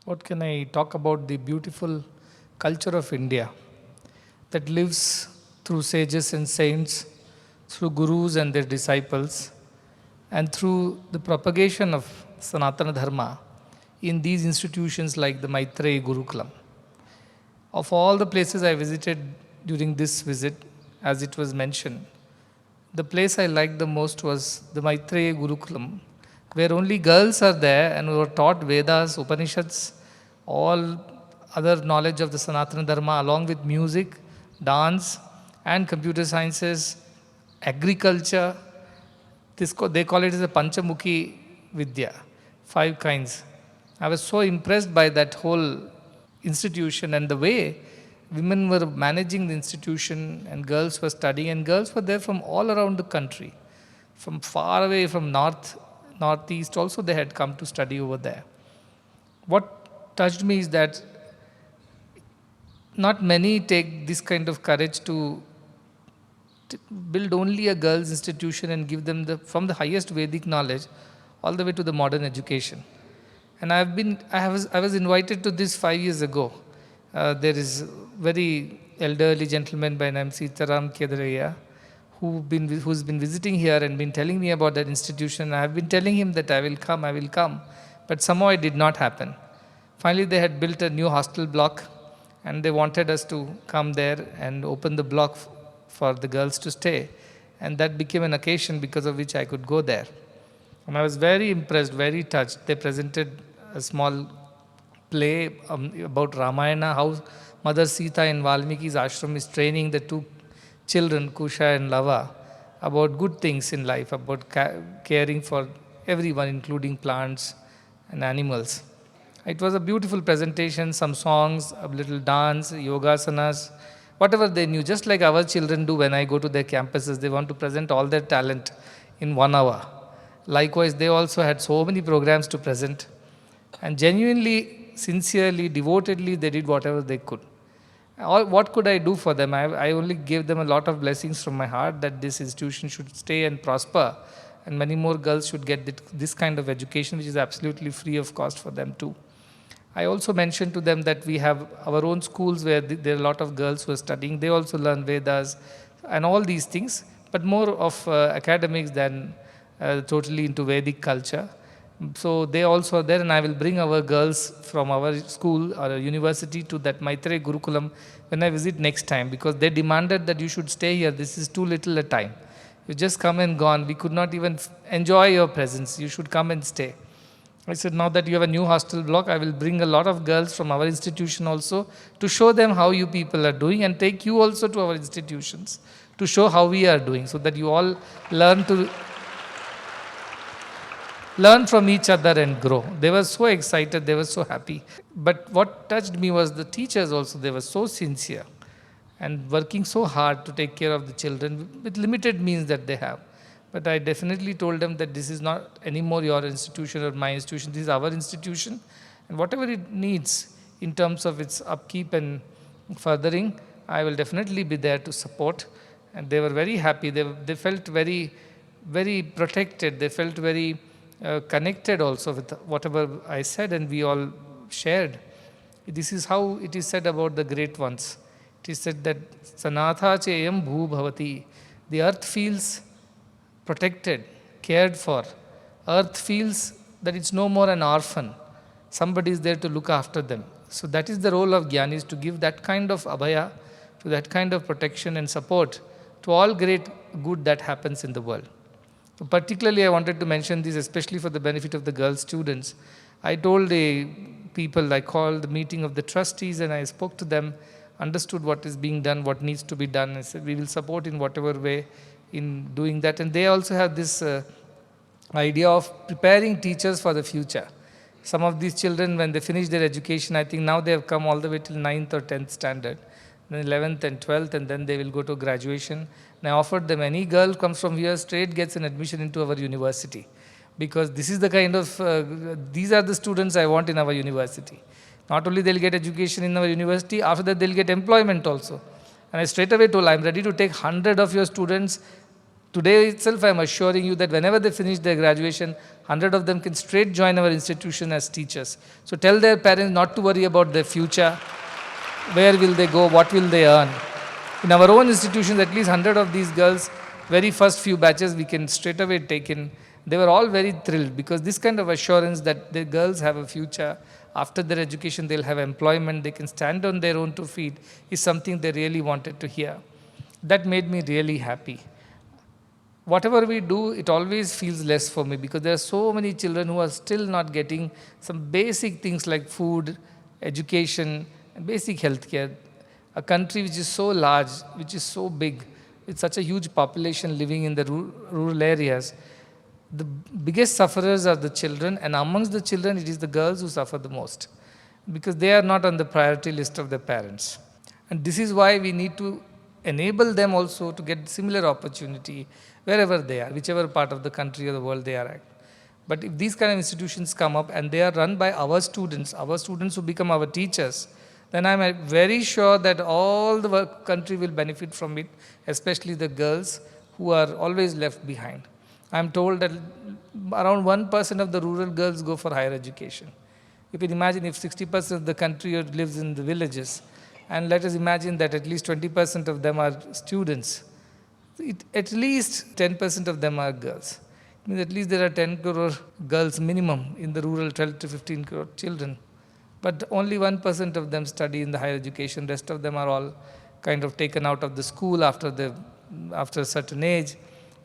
What can I talk about the beautiful culture of India that lives through sages and saints, through gurus and their disciples, and through the propagation of Sanatana Dharma in these institutions like the Maitreyi Gurukulam. Of all the places I visited during this visit, as it was mentioned, the place I liked the most was the Maitreyi Gurukulam, where only girls are there and were taught Vedas, Upanishads, all other knowledge of the Sanatana Dharma along with music, dance, and computer sciences, agriculture. They call it as a Panchamukhi Vidya, 5 kinds. I was so impressed by that whole institution and the way women were managing the institution and girls were studying, and girls were there from all around the country. From far away, from northeast also they had come to study over there. What touched me is that not many take this kind of courage to build only a girls' institution and give them from the highest Vedic knowledge all the way to the modern education. And I was invited to this 5 years ago. There is very elderly gentleman by name Sitaram Kedaraya who's been visiting here and been telling me about that institution. I have been telling him that I will come, but somehow it did not happen. Finally, they had built a new hostel block and they wanted us to come there and open the block for the girls to stay. And that became an occasion because of which I could go there. And I was very impressed, very touched. They presented a small play about Ramayana, how Mother Sita in Valmiki's ashram is training the 2 children, Kusha and Lava, about good things in life, about caring for everyone, including plants and animals. It was a beautiful presentation, some songs, a little dance, yogasanas, whatever they knew, just like our children do when I go to their campuses. They want to present all their talent in 1 hour. Likewise, they also had so many programs to present. And genuinely, sincerely, devotedly, they did whatever they could. What could I do for them? I only gave them a lot of blessings from my heart that this institution should stay and prosper, and many more girls should get this kind of education, which is absolutely free of cost for them too. I also mentioned to them that we have our own schools where there are a lot of girls who are studying. They also learn Vedas and all these things, but more of academics than totally into Vedic culture. So they also are there, and I will bring our girls from our school or university to that Maitreyi Gurukulam when I visit next time, because they demanded that you should stay here. This is too little a time. You just come and gone. We could not even enjoy your presence. You should come and stay. I said, now that you have a new hostel block, I will bring a lot of girls from our institution also to show them how you people are doing, and take you also to our institutions to show how we are doing, so that you all learn from each other and grow. They were so excited, they were so happy. But what touched me was the teachers also. They were so sincere and working so hard to take care of the children with limited means that they have. But I definitely told them that this is not anymore your institution or my institution. This is our institution, and whatever it needs in terms of its upkeep and furthering, I will definitely be there to support. And they were very happy. They felt very, very protected. They felt very connected also with whatever I said, and we all shared. This is how it is said about the great ones. It is said that Sanatha cheyam bhu bhavati. The earth feels protected, cared for. Earth feels that it's no more an orphan. Somebody is there to look after them. So that is the role of Gyanis, to give that kind of abhaya, to that kind of protection and support to all great good that happens in the world. So particularly I wanted to mention this, especially for the benefit of the girl students. I told the people, I called the meeting of the trustees and I spoke to them, understood what is being done, what needs to be done. I said, we will support in whatever way in doing that. And they also have this idea of preparing teachers for the future. Some of these children, when they finish their education, I think now they have come all the way till 9th or 10th standard, then 11th and 12th, and then they will go to graduation. And I offered them, any girl comes from here straight gets an admission into our university, because this is the kind of, these are the students I want in our university. Not only they'll get education in our university, after that they'll get employment also. And I straight away told, I'm ready to take 100 of your students. Today itself, I'm assuring you that whenever they finish their graduation, 100 of them can straight join our institution as teachers. So tell their parents not to worry about their future. Where will they go? What will they earn? In our own institutions, at least 100 of these girls, very first few batches, we can straight away take in. They were all very thrilled because this kind of assurance that the girls have a future, after their education they'll have employment, they can stand on their own 2 feet, is something they really wanted to hear. That made me really happy. Whatever we do, it always feels less for me because there are so many children who are still not getting some basic things like food, education, and basic healthcare. A country which is so large, which is so big, with such a huge population living in the rural areas, the biggest sufferers are the children, and amongst the children, it is the girls who suffer the most because they are not on the priority list of their parents. And this is why we need to enable them also to get similar opportunity wherever they are, whichever part of the country or the world they are at. But if these kind of institutions come up and they are run by our students who become our teachers, then I'm very sure that all the country will benefit from it, especially the girls who are always left behind. I'm told that around 1% of the rural girls go for higher education. You can imagine if 60% of the country lives in the villages, and let us imagine that at least 20% of them are students. At least 10% of them are girls. It means at least there are 10 crore girls minimum in the rural, 12 to 15 crore children. But only 1% of them study in the higher education. Rest of them are all kind of taken out of the school after a certain age.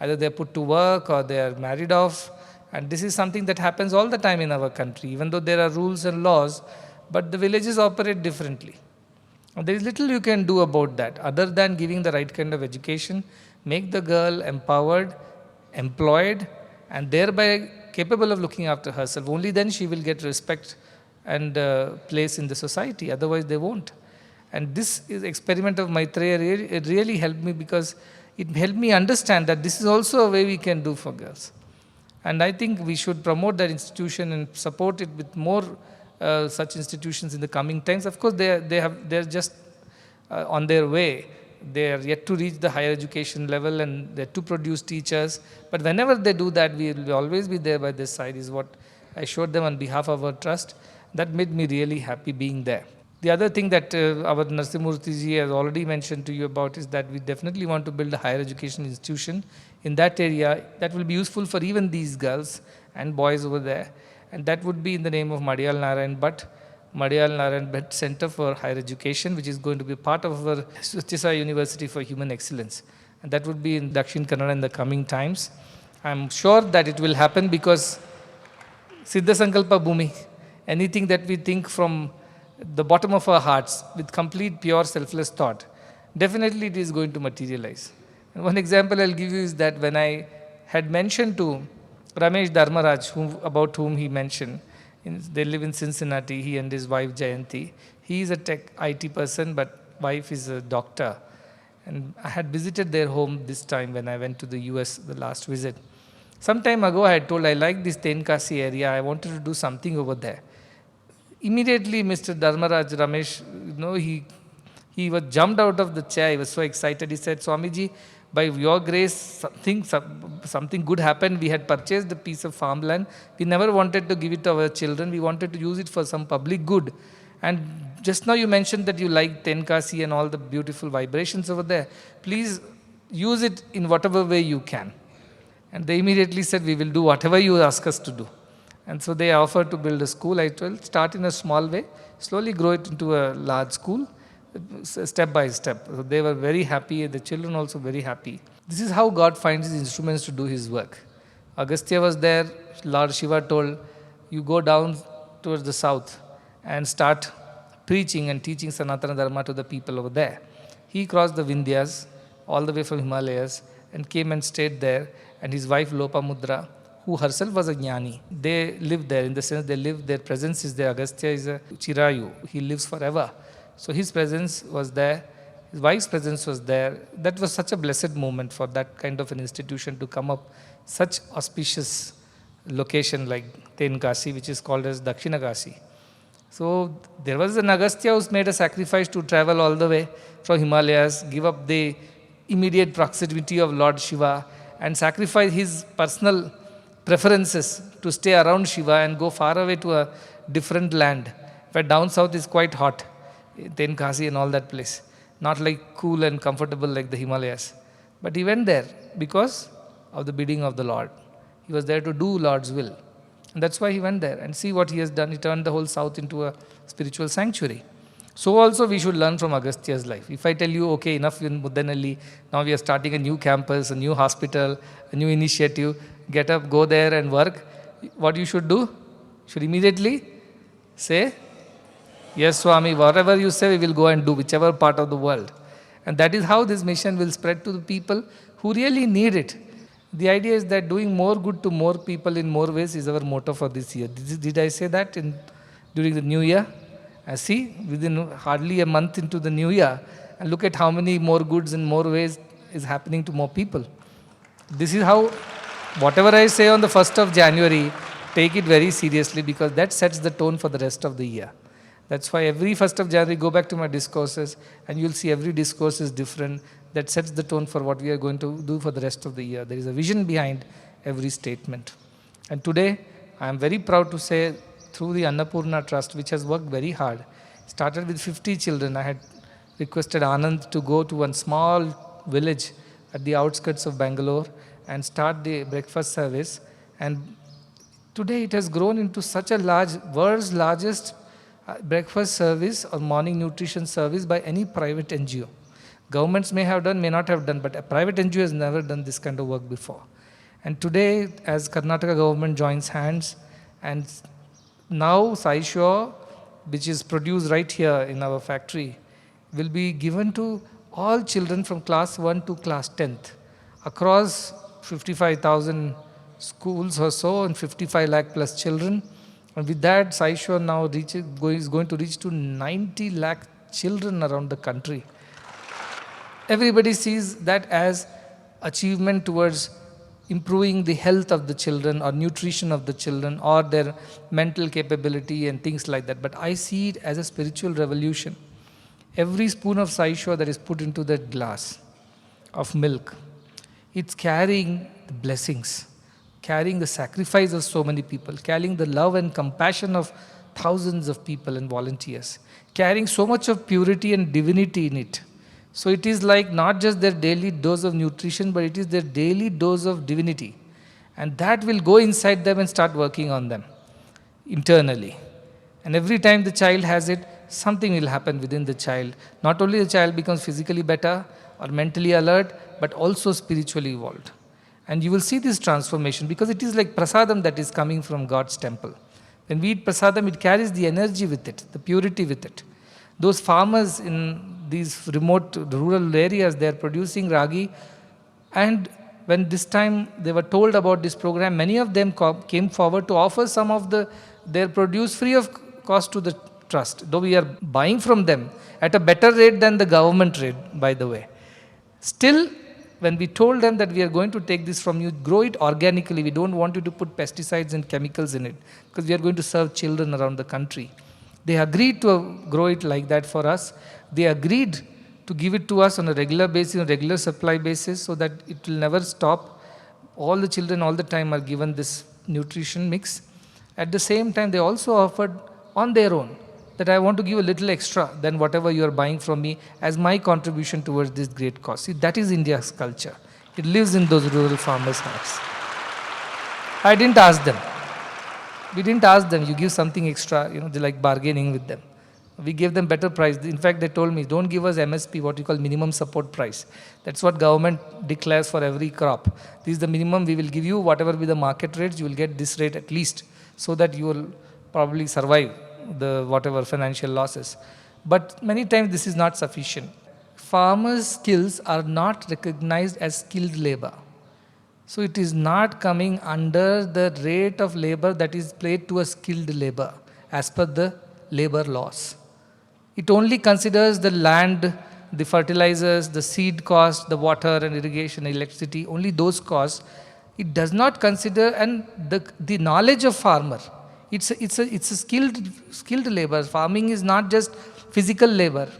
Either they are put to work or they are married off. And this is something that happens all the time in our country, even though there are rules and laws, but the villages operate differently. And there is little you can do about that other than giving the right kind of education, make the girl empowered, employed, and thereby capable of looking after herself. Only then she will get respect and place in the society. Otherwise, they won't. And this experiment of Maitreya, it really helped me because it helped me understand that this is also a way we can do for girls. And I think we should promote that institution and support it with more such institutions in the coming times. Of course, they're just on their way. They are yet to reach the higher education level and they're to produce teachers. But whenever they do that, we will always be there by their side, is what I showed them on behalf of our trust. That made me really happy being there. The other thing that our Narasimhamurthy ji has already mentioned to you about is that we definitely want to build a higher education institution in that area that will be useful for even these girls and boys over there. And that would be in the name of Madhyal Narayan Bhatt Center for Higher Education, which is going to be part of our Swasthya Sai University for Human Excellence. And that would be in Dakshin Kannada in the coming times. I'm sure that it will happen because Siddha Sankalpa Bhumi, anything that we think from the bottom of our hearts with complete pure selfless thought, definitely it is going to materialize. And one example I'll give you is that when I had mentioned to Ramesh Dharmaraj, about whom he mentioned, they live in Cincinnati, he and his wife Jayanti. He is a tech IT person, but wife is a doctor. And I had visited their home this time when I went to the US, the last visit. Some time ago I had told I like this Tenkasi area, I wanted to do something over there. Immediately Mr. Dharmaraj, Ramesh, he was jumped out of the chair, he was so excited. He said, Swamiji, by your grace, something good happened. We had purchased a piece of farmland. We never wanted to give it to our children. We wanted to use it for some public good. And just now you mentioned that you like Tenkasi and all the beautiful vibrations over there. Please use it in whatever way you can. And they immediately said, we will do whatever you ask us to do. And so they offered to build a school. I told, start in a small way, slowly grow it into a large school, step by step. So they were very happy, the children also very happy. This is how God finds his instruments to do his work. Agastya was there, Lord Shiva told, you go down towards the south and start preaching and teaching Sanatana Dharma to the people over there. He crossed the Vindhyas, all the way from Himalayas, and came and stayed there. And his wife Lopamudra, who herself was a jnani, they lived there, in the sense they live, their presence is there. Agastya is a Chirayu, he lives forever. So his presence was there, his wife's presence was there. That was such a blessed moment for that kind of an institution to come up, such auspicious location like Tenkasi, which is called as Dakshinakasi. So there was an Agastya who made a sacrifice to travel all the way from Himalayas, give up the immediate proximity of Lord Shiva and sacrifice his personal preferences to stay around Shiva and go far away to a different land, where down south is quite hot, Tenkasi and all that place. Not like cool and comfortable like the Himalayas. But he went there because of the bidding of the Lord. He was there to do Lord's will. And that's why he went there. And see what he has done. He turned the whole south into a spiritual sanctuary. So also we should learn from Agastya's life. If I tell you, okay, enough in Mudanalli, now we are starting a new campus, a new hospital, a new initiative, get up, go there and work, what you should do? Should immediately say, yes, Swami, whatever you say, we will go and do, whichever part of the world. And that is how this mission will spread to the people who really need it. The idea is that doing more good to more people in more ways is our motto for this year. Did I say that during the new year? See, within hardly a month into the new year, and look at how many more goods in more ways is happening to more people. This is how, whatever I say on the 1st of January, take it very seriously, because that sets the tone for the rest of the year. That's why every 1st of January, go back to my discourses and you'll see every discourse is different. That sets the tone for what we are going to do for the rest of the year. There is a vision behind every statement. And today, I am very proud to say, through the Annapurna Trust, which has worked very hard, started with 50 children. I had requested Anand to go to one small village at the outskirts of Bangalore and start the breakfast service. And today it has grown into such a large, world's largest breakfast service or morning nutrition service by any private NGO. Governments may have done, may not have done, but a private NGO has never done this kind of work before. And today, as Karnataka government joins hands, and now Sai Shore, which is produced right here in our factory, will be given to all children from class 1 to class 10th across 55,000 schools or so, and 55 lakh plus children. And with that, Sai Shore now is going to reach to 90 lakh children around the country. Everybody sees that as achievement towards improving the health of the children or nutrition of the children or their mental capability and things like that. But I see it as a spiritual revolution. Every spoon of Sai Shore that is put into that glass of milk, it's carrying the blessings, carrying the sacrifice of so many people, carrying the love and compassion of thousands of people and volunteers, carrying so much of purity and divinity in it. So it is like not just their daily dose of nutrition, but it is their daily dose of divinity. And that will go inside them and start working on them internally. And every time the child has it, something will happen within the child. Not only the child becomes physically better or mentally alert, but also spiritually evolved. And you will see this transformation because it is like prasadam that is coming from God's temple. When we eat prasadam, it carries the energy with it, the purity with it. Those farmers in these remote rural areas, they are producing ragi. And when this time they were told about this program, many of them came forward to offer some of their produce free of cost to the trust. Though we are buying from them at a better rate than the government rate, by the way. Still, when we told them that we are going to take this from you, grow it organically. We don't want you to put pesticides and chemicals in it because we are going to serve children around the country. They agreed to grow it like that for us. They agreed to give it to us on a regular basis, on a regular supply basis, so that it will never stop. All the children all the time are given this nutrition mix. At the same time, they also offered on their own that I want to give a little extra than whatever you are buying from me as my contribution towards this great cause. See, that is India's culture. It lives in those rural farmers' hearts. I didn't ask them. We didn't ask them, you give something extra, they like bargaining with them. We gave them better price. In fact, they told me, don't give us MSP, what you call minimum support price. That's what government declares for every crop. This is the minimum we will give you, whatever be the market rates, you will get this rate at least, so that you will probably survive the whatever financial losses. But many times this is not sufficient. Farmers' skills are not recognized as skilled labor. So it is not coming under the rate of labor that is paid to a skilled labor as per the labor laws. It only considers the land, the fertilizers, the seed cost, the water and irrigation, electricity, only those costs. It does not consider and the knowledge of farmer. It's a skilled labor. Farming is not just physical labor.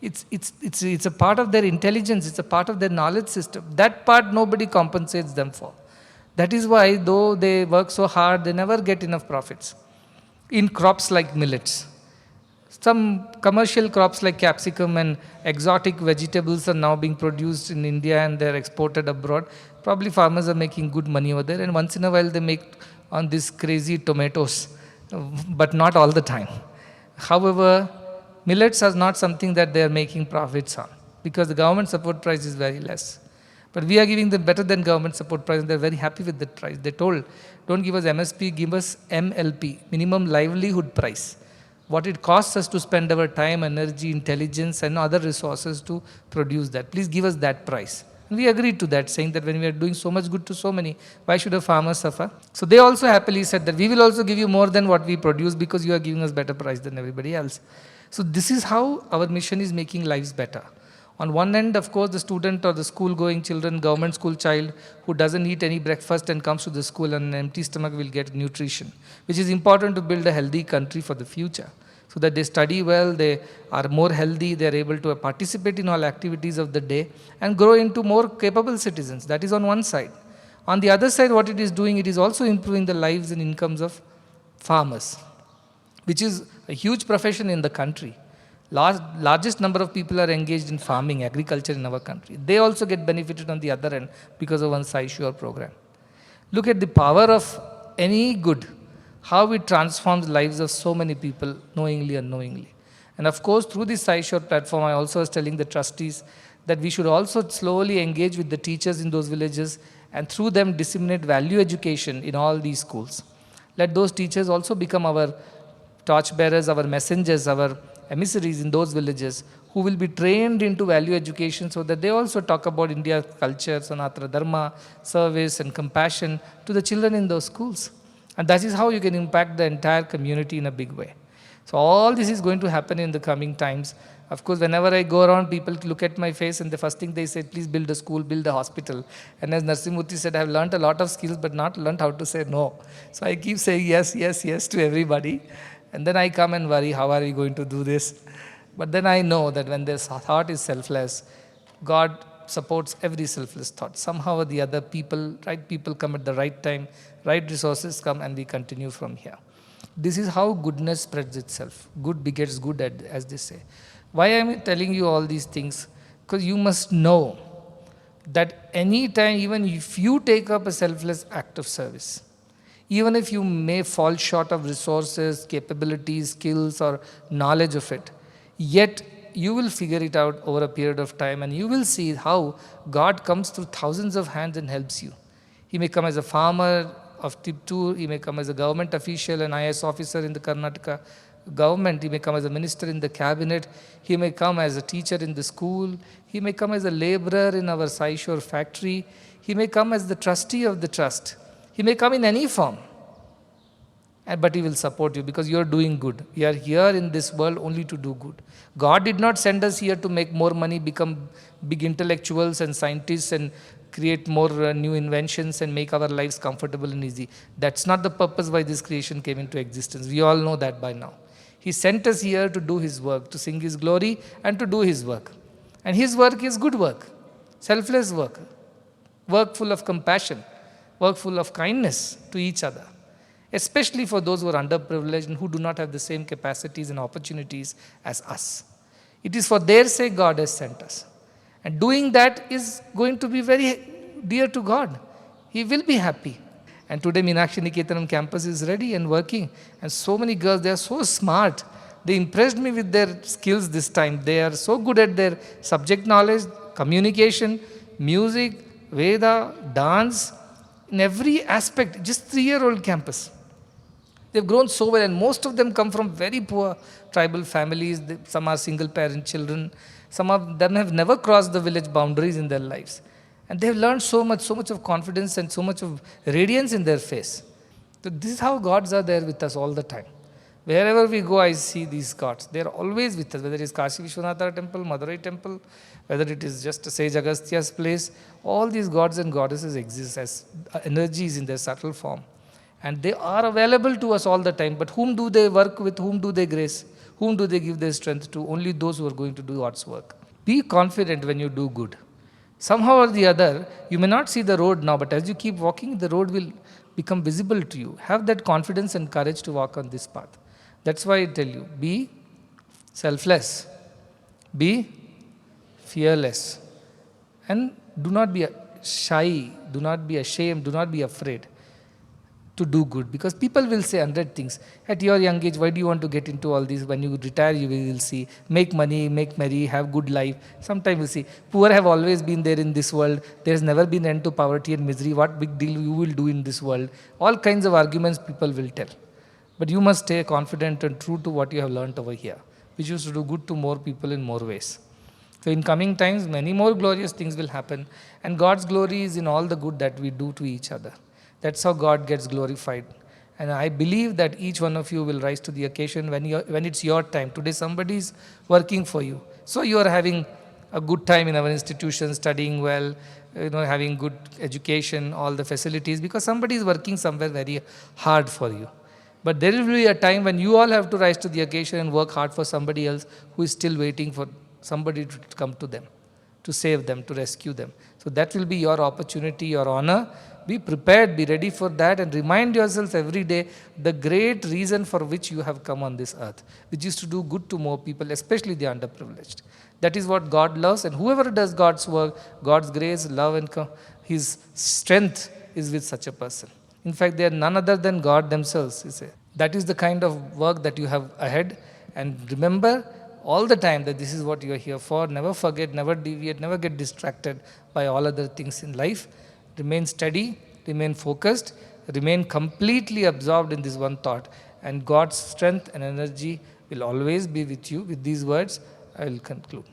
It's a part of their intelligence. It's a part of their knowledge system. That part nobody compensates them for. That is why, though they work so hard, they never get enough profits. In crops like millets, some commercial crops like capsicum and exotic vegetables are now being produced in India and they're exported abroad. Probably farmers are making good money over there, and once in a while they make on these crazy tomatoes, but not all the time. However, millets are not something that they are making profits on because the government support price is very less. But we are giving them better than government support price, and they're very happy with that price. They told, don't give us MSP, give us MLP, minimum livelihood price. What it costs us to spend our time, energy, intelligence, and other resources to produce that. Please give us that price. And we agreed to that, saying that when we are doing so much good to so many, why should a farmer suffer? So they also happily said that we will also give you more than what we produce because you are giving us better price than everybody else. So this is how our mission is making lives better. On one end, of course, the student or the school-going children, government school child who doesn't eat any breakfast and comes to the school on an empty stomach will get nutrition, which is important to build a healthy country for the future. So that they study well, they are more healthy, they are able to participate in all activities of the day and grow into more capable citizens. That is on one side. On the other side, what it is doing, it is also improving the lives and incomes of farmers, which is a huge profession in the country. Largest number of people are engaged in farming, agriculture in our country. They also get benefited on the other end because of one Sai Sure program. Look at the power of any good, how it transforms lives of so many people knowingly and unknowingly. And of course, through this Sai Sure platform, I also was telling the trustees that we should also slowly engage with the teachers in those villages and through them disseminate value education in all these schools. Let those teachers also become our torchbearers, our messengers, our emissaries in those villages who will be trained into value education so that they also talk about India's culture, Sanatana Dharma, service and compassion to the children in those schools. And that is how you can impact the entire community in a big way. So all this is going to happen in the coming times. Of course, whenever I go around, people look at my face and the first thing they say, please build a school, build a hospital. And as Narsimurthy said, I have learned a lot of skills but not learned how to say no. So I keep saying yes, yes, yes to everybody. And then I come and worry, how are we going to do this? But then I know that when this thought is selfless, God supports every selfless thought. Somehow or the other, right people come at the right time, right resources come, and we continue from here. This is how goodness spreads itself. Good begets good, as they say. Why am I telling you all these things? Because you must know that any time, even if you take up a selfless act of service, even if you may fall short of resources, capabilities, skills, or knowledge of it, yet you will figure it out over a period of time and you will see how God comes through thousands of hands and helps you. He may come as a farmer of Tiptur, he may come as a government official, an IAS officer in the Karnataka government, he may come as a minister in the cabinet, he may come as a teacher in the school, he may come as a laborer in our Sai Sure factory, he may come as the trustee of the trust. He may come in any form, but he will support you because you are doing good. We are here in this world only to do good. God did not send us here to make more money, become big intellectuals and scientists and create more new inventions and make our lives comfortable and easy. That's not the purpose why this creation came into existence. We all know that by now. He sent us here to do His work, to sing His glory and to do His work. And His work is good work, selfless work, work full of compassion, work full of kindness to each other, especially for those who are underprivileged and who do not have the same capacities and opportunities as us. It is for their sake God has sent us. And doing that is going to be very dear to God. He will be happy. And today Meenakshi Niketanam campus is ready and working. And so many girls, they are so smart. They impressed me with their skills this time. They are so good at their subject knowledge, communication, music, Veda, dance, in every aspect. Just 3-year-old campus. They've grown so well, and most of them come from very poor tribal families. Some are single parent children. Some of them have never crossed the village boundaries in their lives. And they've learned so much of confidence and so much of radiance in their face. So this is how gods are there with us all the time. Wherever we go, I see these gods. They are always with us, whether it is Kashi Vishwanatha temple, Madurai temple, whether it is just a Sage Agastya's place. All these gods and goddesses exist as energies in their subtle form. And they are available to us all the time. But whom do they work with? Whom do they grace? Whom do they give their strength to? Only those who are going to do God's work. Be confident when you do good. Somehow or the other, you may not see the road now, but as you keep walking, the road will become visible to you. Have that confidence and courage to walk on this path. That's why I tell you, be selfless, be fearless, and do not be shy, do not be ashamed, do not be afraid to do good, because people will say 100 things. At your young age, why do you want to get into all this? When you retire, you will see, make money, make merry, have good life. Sometimes you see, poor have always been there in this world. There has never been end to poverty and misery. What big deal you will do in this world? All kinds of arguments people will tell. But you must stay confident and true to what you have learnt over here, which is to do good to more people in more ways. So in coming times, many more glorious things will happen, and God's glory is in all the good that we do to each other. That's how God gets glorified. And I believe that each one of you will rise to the occasion when it's your time. Today somebody is working for you. So you are having a good time in our institution, studying well, having good education, all the facilities, because somebody is working somewhere very hard for you. But there will be a time when you all have to rise to the occasion and work hard for somebody else who is still waiting for somebody to come to them, to save them, to rescue them. So that will be your opportunity, your honor. Be prepared, be ready for that, and remind yourself every day the great reason for which you have come on this earth, which is to do good to more people, especially the underprivileged. That is what God loves, and whoever does God's work, God's grace, love, and His strength is with such a person. In fact, they are none other than God themselves. You say. That is the kind of work that you have ahead, and remember all the time that this is what you are here for. Never forget, never deviate, never get distracted by all other things in life. Remain steady, remain focused, remain completely absorbed in this one thought, and God's strength and energy will always be with you. With these words, I will conclude.